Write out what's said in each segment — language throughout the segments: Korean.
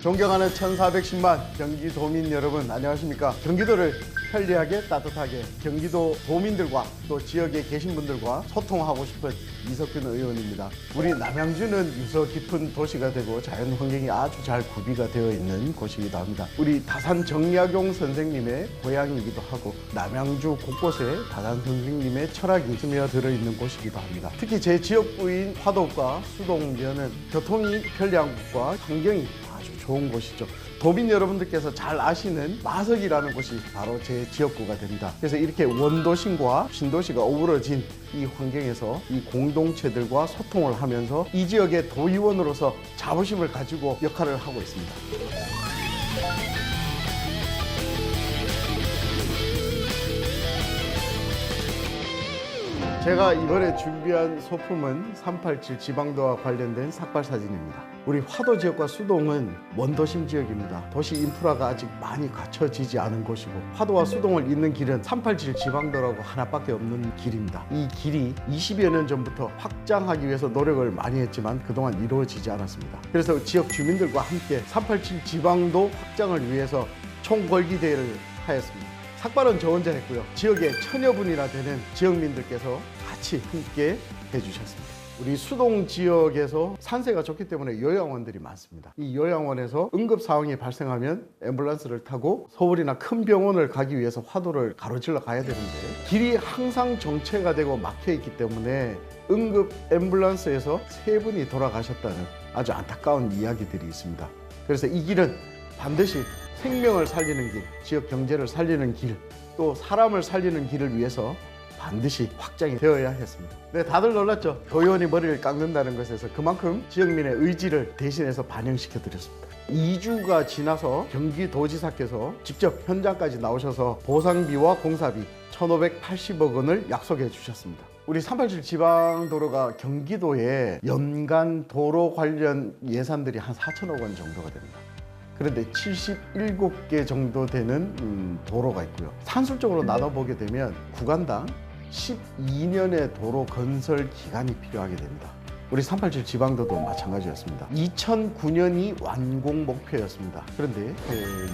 존경하는 1410만 경기도민 여러분, 안녕하십니까? 경기도를 편리하게 따뜻하게 경기도 도민들과 또 지역에 계신 분들과 소통하고 싶은 이석균 의원입니다. 우리 남양주는 유서 깊은 도시가 되고 자연 환경이 아주 잘 구비가 되어 있는 곳이기도 합니다. 우리 다산 정약용 선생님의 고향이기도 하고 남양주 곳곳에 다산 선생님의 철학이 스며들어 있는 곳이기도 합니다. 특히 제 지역구인 화도읍과 수동면은 교통이 편리한 곳과 환경이 아주 좋은 곳이죠. 도민 여러분들께서 잘 아시는 마석이라는 곳이 바로 제 지역구가 됩니다. 그래서 이렇게 원도심과 신도시가 어우러진 이 환경에서 이 공동체들과 소통을 하면서 이 지역의 도의원으로서 자부심을 가지고 역할을 하고 있습니다. 제가 이번에 준비한 소품은 387 지방도와 관련된 삭발 사진입니다. 우리 화도 지역과 수동은 원도심 지역입니다. 도시 인프라가 아직 많이 갖춰지지 않은 곳이고 화도와 수동을 잇는 길은 387 지방도라고 하나밖에 없는 길입니다. 이 길이 20여 년 전부터 확장하기 위해서 노력을 많이 했지만 그동안 이루어지지 않았습니다. 그래서 지역 주민들과 함께 387 지방도 확장을 위해서 총궐기 대회를 하였습니다. 삭발은 저 혼자 했고요. 지역의 천여 분이나 되는 지역민들께서 같이 함께 해주셨습니다. 우리 수동 지역에서 산세가 좋기 때문에 요양원들이 많습니다. 이 요양원에서 응급 상황이 발생하면 앰뷸런스를 타고 서울이나 큰 병원을 가기 위해서 화도를 가로질러 가야 되는데 길이 항상 정체가 되고 막혀 있기 때문에 응급 앰뷸런스에서 3분이 돌아가셨다는 아주 안타까운 이야기들이 있습니다. 그래서 이 길은 반드시 생명을 살리는 길, 지역 경제를 살리는 길, 또 사람을 살리는 길을 위해서 반드시 확장이 되어야 했습니다. 네, 다들 놀랐죠? 도의원이 머리를 깎는다는 것에서 그만큼 지역민의 의지를 대신해서 반영시켜 드렸습니다. 2주가 지나서 경기도지사께서 직접 현장까지 나오셔서 보상비와 공사비 1,580억 원을 약속해 주셨습니다. 우리 387 지방도로가 경기도에 연간 도로 관련 예산들이 한 4천억 원 정도가 됩니다. 그런데 77개 정도 되는 도로가 있고요. 산술적으로 나눠보게 되면 구간당 12년의 도로 건설 기간이 필요하게 됩니다. 우리 387 지방도도 마찬가지였습니다. 2009년이 완공 목표였습니다. 그런데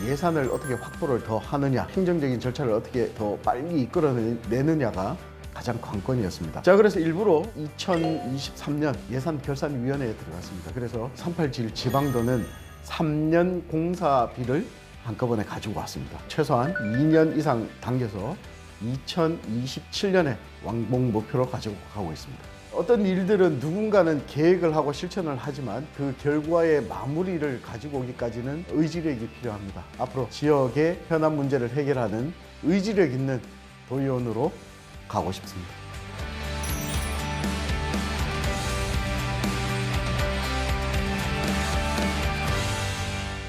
예산을 어떻게 확보를 더 하느냐, 행정적인 절차를 어떻게 더 빨리 이끌어내느냐가 가장 관건이었습니다. 자, 그래서 일부러 2023년 예산결산위원회에 들어갔습니다. 그래서 387 지방도는 3년 공사비를 한꺼번에 가지고 왔습니다. 최소한 2년 이상 당겨서 2027년에 완공 목표로 가지고 가고 있습니다. 어떤 일들은 누군가는 계획을 하고 실천을 하지만 그 결과의 마무리를 가지고 오기까지는 의지력이 필요합니다. 앞으로 지역의 현안 문제를 해결하는 의지력 있는 도의원으로 가고 싶습니다.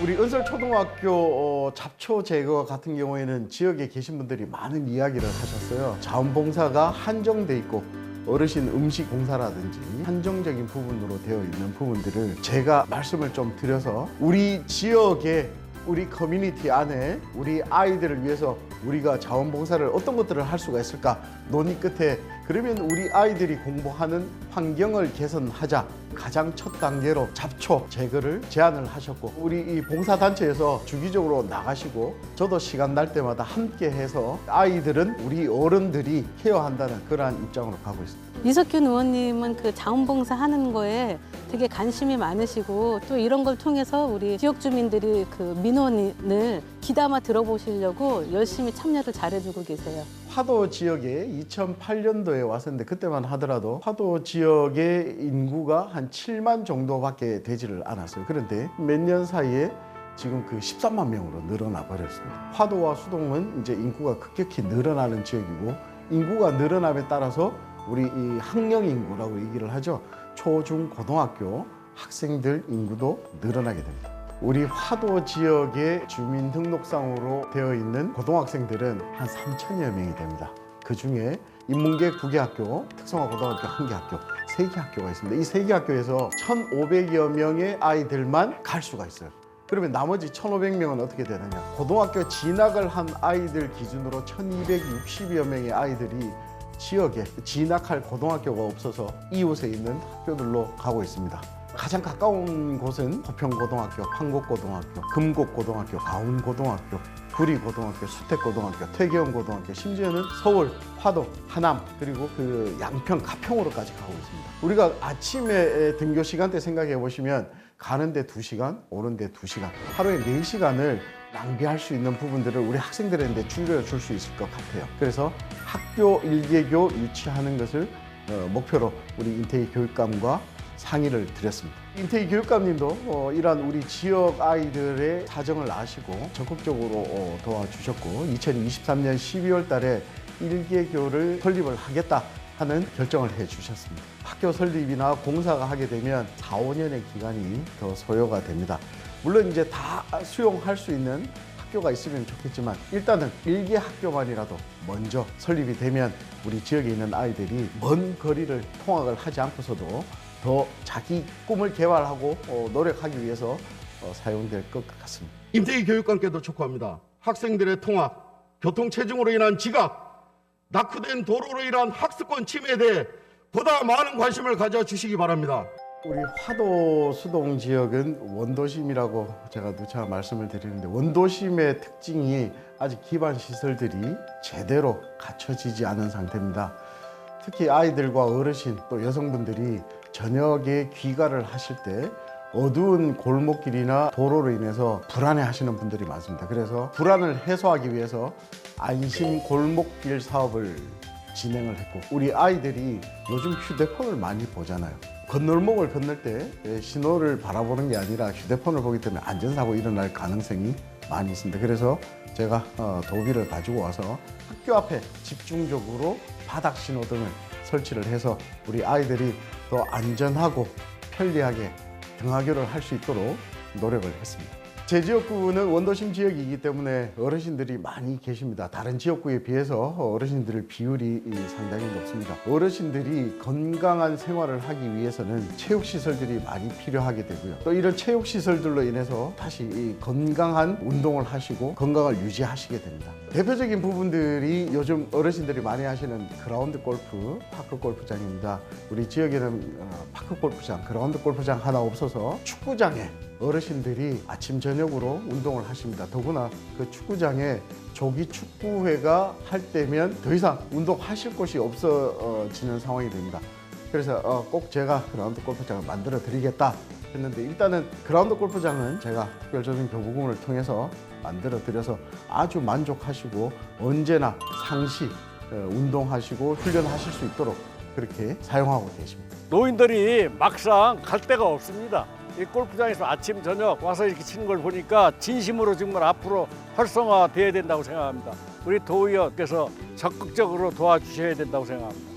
우리 은설초등학교 잡초 제거 같은 경우에는 지역에 계신 분들이 많은 이야기를 하셨어요. 자원봉사가 한정돼 있고 어르신 음식 봉사라든지 한정적인 부분으로 되어 있는 부분들을 제가 말씀을 좀 드려서 우리 지역에 우리 커뮤니티 안에 우리 아이들을 위해서 우리가 자원봉사를 어떤 것들을 할 수가 있을까 논의 끝에 그러면 우리 아이들이 공부하는 환경을 개선하자 가장 첫 단계로 잡초 제거를 제안을 하셨고 우리 이 봉사단체에서 주기적으로 나가시고 저도 시간 날 때마다 함께 해서 아이들은 우리 어른들이 케어한다는 그러한 입장으로 가고 있습니다. 이석균 의원님은 그 자원봉사 하는 거에 되게 관심이 많으시고 또 이런 걸 통해서 우리 지역 주민들이 그 민원을 귀담아 들어보시려고 열심히 참여를 잘해주고 계세요. 화도 지역에 2008년도에 왔었는데 그때만 하더라도 화도 지역의 인구가 한 7만 정도밖에 되지를 않았어요. 그런데 몇 년 사이에 지금 그 13만 명으로 늘어나 버렸습니다. 화도와 수동은 이제 인구가 급격히 늘어나는 지역이고 인구가 늘어남에 따라서 우리 이 학령 인구라고 얘기를 하죠. 초, 중, 고등학교 학생들 인구도 늘어나게 됩니다. 우리 화도 지역의 주민등록상으로 되어 있는 고등학생들은 한 3천여 명이 됩니다. 그 중에 인문계 9개 학교, 특성화고등학교 1개 학교, 3개 학교가 있습니다. 이 3개 학교에서 1,500여 명의 아이들만 갈 수가 있어요. 그러면 나머지 1,500명은 어떻게 되느냐? 고등학교 진학을 한 아이들 기준으로 1,260여 명의 아이들이 지역에 진학할 고등학교가 없어서 이웃에 있는 학교들로 가고 있습니다. 가장 가까운 곳은 호평고등학교, 판곡고등학교, 금곡고등학교, 가운고등학교, 구리고등학교, 수택고등학교, 퇴계원고등학교, 심지어는 서울, 화도, 하남, 그리고 그 양평, 가평으로까지 가고 있습니다. 우리가 아침에 등교 시간대 생각해 보시면 가는데 2시간, 오는데 2시간, 하루에 4시간을 낭비할 수 있는 부분들을 우리 학생들한테 줄여 줄 수 있을 것 같아요. 그래서 학교 일개교 유치하는 것을 목표로 우리 인테이 교육감과 상의를 드렸습니다. 인테이 교육감님도 이러한 우리 지역 아이들의 사정을 아시고 적극적으로 도와주셨고 2023년 12월 달에 일개교를 설립을 하겠다 하는 결정을 해주셨습니다. 학교 설립이나 공사가 하게 되면 4, 5년의 기간이 더 소요가 됩니다. 물론 이제 다 수용할 수 있는 학교가 있으면 좋겠지만 일단은 일개 학교만이라도 먼저 설립이 되면 우리 지역에 있는 아이들이 먼 거리를 통학을 하지 않고서도 더 자기 꿈을 개발하고 노력하기 위해서 사용될 것 같습니다. 임태희 교육감께도 촉구합니다. 학생들의 통학, 교통체증으로 인한 지각, 낙후된 도로로 인한 학습권 침해에 대해 보다 많은 관심을 가져주시기 바랍니다. 우리 화도 수동 지역은 원도심이라고 제가 누차 말씀을 드리는데 원도심의 특징이 아직 기반 시설들이 제대로 갖춰지지 않은 상태입니다. 특히 아이들과 어르신 또 여성분들이 저녁에 귀가를 하실 때 어두운 골목길이나 도로로 인해서 불안해 하시는 분들이 많습니다. 그래서 불안을 해소하기 위해서 안심 골목길 사업을 진행을 했고 우리 아이들이 요즘 휴대폰을 많이 보잖아요. 건널목을 건널 때 신호를 바라보는 게 아니라 휴대폰을 보기 때문에 안전사고 일어날 가능성이 많이 있습니다. 그래서 제가 도비를 가지고 와서 학교 앞에 집중적으로 바닥 신호등을 설치를 해서 우리 아이들이 더 안전하고 편리하게 등하교를 할 수 있도록 노력을 했습니다. 제 지역구는 원도심 지역이기 때문에 어르신들이 많이 계십니다. 다른 지역구에 비해서 어르신들 비율이 상당히 높습니다. 어르신들이 건강한 생활을 하기 위해서는 체육시설들이 많이 필요하게 되고요. 또 이런 체육시설들로 인해서 다시 건강한 운동을 하시고 건강을 유지하시게 됩니다. 대표적인 부분들이 요즘 어르신들이 많이 하시는 그라운드 골프, 파크 골프장입니다. 우리 지역에는 파크 골프장, 그라운드 골프장 하나 없어서 축구장에 어르신들이 아침 저녁으로 운동을 하십니다. 더구나 그 축구장에 조기 축구회가 할 때면 더 이상 운동하실 곳이 없어지는 상황이 됩니다. 그래서 꼭 제가 그라운드 골프장을 만들어 드리겠다 했는데 일단은 그라운드 골프장은 제가 특별조정 교부금을 통해서 만들어 드려서 아주 만족하시고 언제나 상시 운동하시고 훈련하실 수 있도록 그렇게 사용하고 계십니다. 노인들이 막상 갈 데가 없습니다. 이 골프장에서 아침 저녁 와서 이렇게 치는 걸 보니까 진심으로 정말 앞으로 활성화돼야 된다고 생각합니다. 우리 도의원께서 적극적으로 도와주셔야 된다고 생각합니다.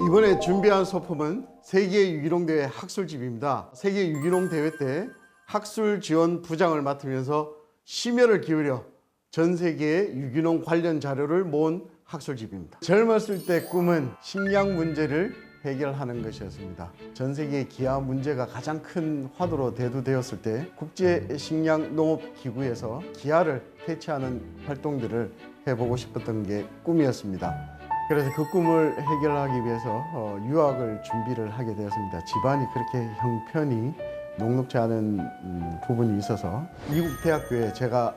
이번에 준비한 소품은 세계 유기농 대회 학술집입니다. 세계 유기농 대회 때 학술 지원 부장을 맡으면서 심혈을 기울여 전 세계의 유기농 관련 자료를 모은 학술집입니다. 젊었을 때 꿈은 식량 문제를 해결하는 것이었습니다. 전 세계의 기아 문제가 가장 큰 화두로 대두되었을 때 국제식량농업기구에서 기아를 퇴치하는 활동들을 해보고 싶었던 게 꿈이었습니다. 그래서 그 꿈을 해결하기 위해서 유학을 준비를 하게 되었습니다. 집안이 그렇게 형편이 녹록지 않은 부분이 있어서 미국 대학교에 제가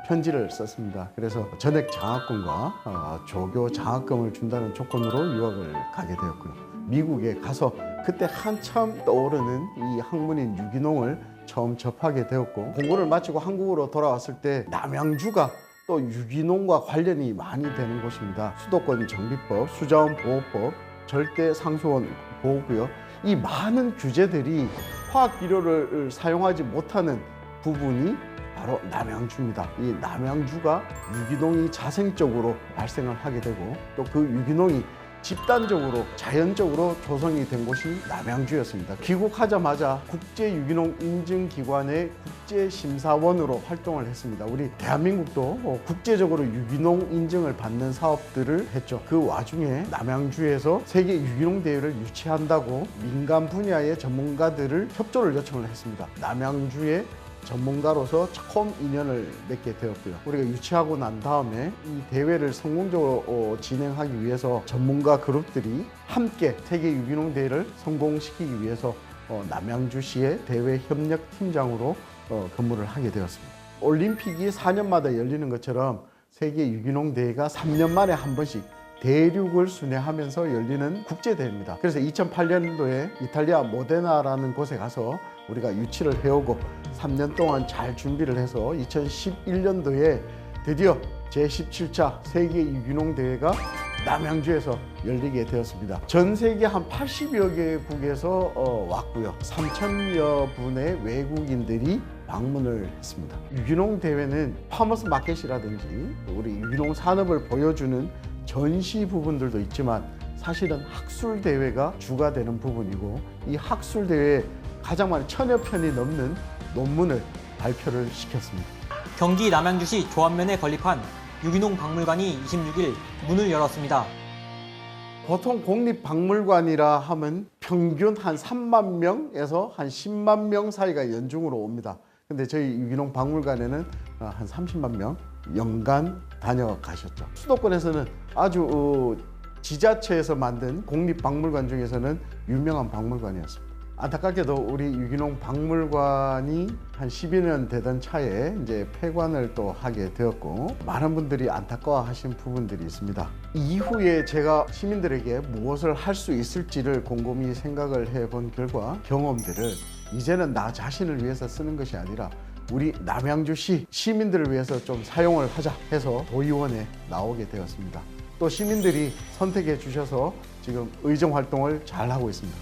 편지를 썼습니다. 그래서 전액 장학금과 조교 장학금을 준다는 조건으로 유학을 가게 되었고요. 미국에 가서 그때 한참 떠오르는 이 학문인 유기농을 처음 접하게 되었고 공부를 마치고 한국으로 돌아왔을 때 남양주가 또 유기농과 관련이 많이 되는 곳입니다. 수도권 정비법, 수자원보호법, 절대상수원 보호구역 이 많은 규제들이 화학 비료를 사용하지 못하는 부분이 바로 남양주입니다. 이 남양주가 유기농이 자생적으로 발생을 하게 되고 또 그 유기농이 집단적으로 자연적으로 조성이 된 곳이 남양주였습니다. 귀국하자마자 국제유기농인증기관의 국제심사원으로 활동을 했습니다. 우리 대한민국도 국제적으로 유기농 인증을 받는 사업들을 했죠. 그 와중에 남양주에서 세계 유기농 대회를 유치한다고 민간 분야의 전문가들을 협조를 요청을 했습니다. 남양주의 전문가로서 처음 인연을 맺게 되었고요. 우리가 유치하고 난 다음에 이 대회를 성공적으로 진행하기 위해서 전문가 그룹들이 함께 세계 유기농 대회를 성공시키기 위해서 남양주시의 대회 협력팀장으로 근무를 하게 되었습니다. 올림픽이 4년마다 열리는 것처럼 세계 유기농 대회가 3년 만에 한 번씩 대륙을 순회하면서 열리는 국제대회입니다. 그래서 2008년도에 이탈리아 모데나라는 곳에 가서 우리가 유치를 해오고 3년 동안 잘 준비를 해서 2011년도에 드디어 제17차 세계 유기농 대회가 남양주에서 열리게 되었습니다. 전 세계 한 80여 개국에서 왔고요. 3,000여 분의 외국인들이 방문을 했습니다. 유기농 대회는 파머스 마켓이라든지 우리 유기농 산업을 보여주는 전시 부분들도 있지만 사실은 학술 대회가 주가 되는 부분이고 이 학술 대회에 가장 많은 1000여 편이 넘는 논문을 발표를 시켰습니다. 경기 남양주시 조안면에 건립한 유기농 박물관이 26일 문을 열었습니다. 보통 공립박물관이라 하면 평균 한 3만 명에서 한 10만 명 사이가 연중으로 옵니다. 근데 저희 유기농 박물관에는 한 30만 명 연간 다녀가셨죠. 수도권에서는 아주 지자체에서 만든 공립박물관 중에서는 유명한 박물관이었습니다. 안타깝게도 우리 유기농 박물관이 한 12년 되던 차에 이제 폐관을 또 하게 되었고 많은 분들이 안타까워하신 부분들이 있습니다. 이후에 제가 시민들에게 무엇을 할 수 있을지를 곰곰이 생각을 해본 결과 경험들을 이제는 나 자신을 위해서 쓰는 것이 아니라 우리 남양주시 시민들을 위해서 좀 사용을 하자 해서 도의원에 나오게 되었습니다. 또 시민들이 선택해 주셔서 지금 의정 활동을 잘 하고 있습니다.